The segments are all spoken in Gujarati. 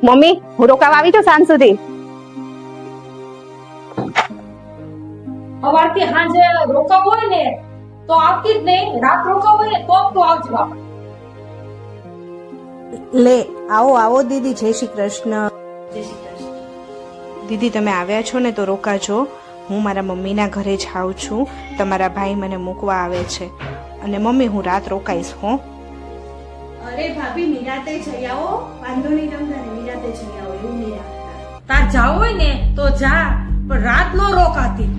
મમ્મી હું રોકાવા આવી છું સાંજ સુધી. સવારથી સાંજે રોકાવ હોય ને તો આવતી જ નહીં, રાત રોકાવ હોય ને તો આવજો બાપા. લે આવો આવો દીદી, જય શ્રી કૃષ્ણ. જય શ્રી કૃષ્ણ. દીદી તમે આવ્યા છો ને તો રોકાજો. હું મારા મમ્મીના ઘરે જાઉં છું. તમારા ભાઈ મને મૂકવા આવે છે અને મમ્મી હું રાત રોકાઈશ હો. અરે ભાભી નિરાતે જઈ આવો, વાંધો નહીં તમને, નિરાતે જઈ આવો, એવું નહીં રાખતા. તાર જાવ હોય ને તો જા, પણ રાત નો રોકાતી.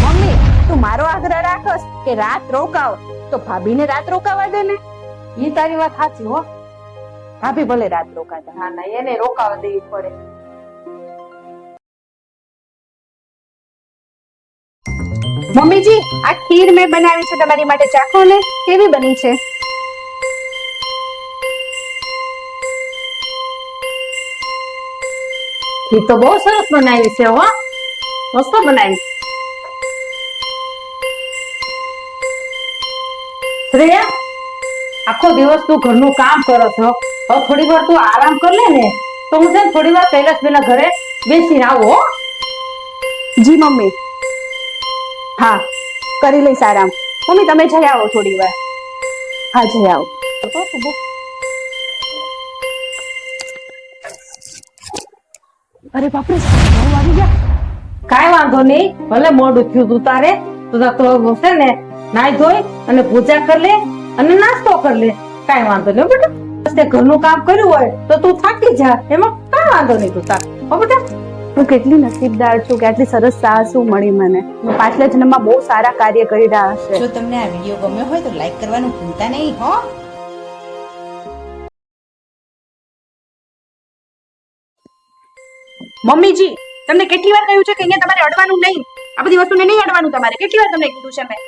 મમ્મી તું મારો આગ્રહ રાખસ કે રાત રોકાવ તો ભાભીને રાત રોકાવા દે ને. ઈ તારી વાત સાચી હો. ભાભી ભલે રાત રોકાતા. હા ના, એને રોકાવા દેવી પડે. મમ્મીજી આ ખીર મેં બનાવી છે તમારી માટે, ચાખો ને કેવી બની છે. ખીર તો બહુ સરસ બનાવી છે હો, મસ્ત બનાવી. શ્રેયા, આખો દિવસ તું ઘરનું કામ કરો છો, હવે થોડી વાર તું આરામ કર લે ને તો હું છે ને થોડી વાર કૈલાસભાઈના ઘરે બેસીને આવું હો. જી મમ્મી. હા કરી લઈશ આરામ. મમ્મી તમે જઈ આવો થોડી વાર. હા જઈ આવો. અરે બાપરે 9 વાગી ગયા. કાંઈ વાંધો નહીં, ભલે મોડું થયું તું તારે, તું તો છે ને નાઈ ધોઈ અને પૂજા કરી લે અને નાસ્તો કરી લે. કાંઈ વાંધો નહીં બેટા. તે ઘરનું કામ કર્યું હોય તો તું થાકી જા, એમાં કાંઈ વાંધો નહીં તું તાર હો બેટા. હું કેટલી નસીબદાર છું કે આટલી સરસ સાસુ મળી મને. પાછલા જન્મમાં બહુ સારા કાર્ય કરી રહ્યા હશે. જો તમને આ વિડીયો ગમ્યો હોય તો લાઈક કરવાનું ભૂલતા નહીં હો. મમ્મીજી તમને કેટલી વાર કહ્યું છે કે અહીંયા તમારે અડવાનું નહીં, આ બધી વસ્તુને નહીં અડવાનું તમારે. કેટલી વાર તમને કીધું છે મેં.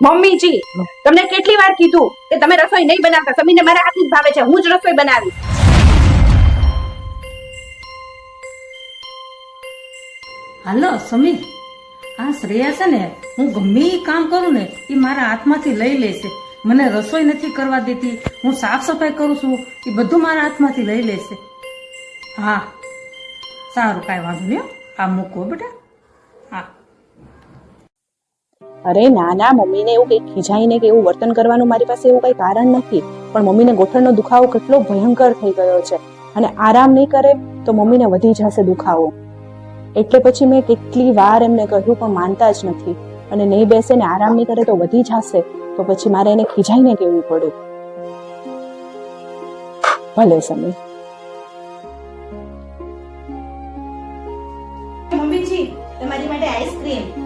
મમ્મીજી તમને કેટલી વાર કીધું કે તમે રસોઈ નહીં બનાવતા. સમીને મારા હાથની જ ભાવે છે, હું જ રસોઈ બનાવીશ. હાલો સમીર, આ શ્રેયા છે ને, હું ગમે ઈ કામ કરું ને એ મારા હાથમાંથી લઈ લેશે. મને રસોઈ નથી કરવા દેતી, હું સાફ સફાઈ કરું છું એ બધું મારા હાથમાંથી લઈ લેશે. હા સારું, કાંઈ વાંધો નહીં હો. આ મૂકો બેટા. હા. અરે ના ના, મમ્મીને એવું કઈ ખીજાઈને કે એવું વર્તન કરવાનું મારી પાસે એવું કઈ કારણ નથી. પણ મમ્મીને ગોઠણનો દુખાવો કેટલો ભયંકર થઈ ગયો છે અને આરામ નહીં કરે તો મમ્મીને વધી જશે દુખાવો. એટલે પછી મેં કેટલી વાર એમને કહ્યું પણ માનતા જ નથી. અને નહીં બેસે ને આરામ નહીં કરે તો વધી જશે, તો પછી મારે એને ખીજાઈને કહેવું પડ્યું. ભલે સમીર. મમ્મીજી તમારી માટે આઈસ્ક્રીમ.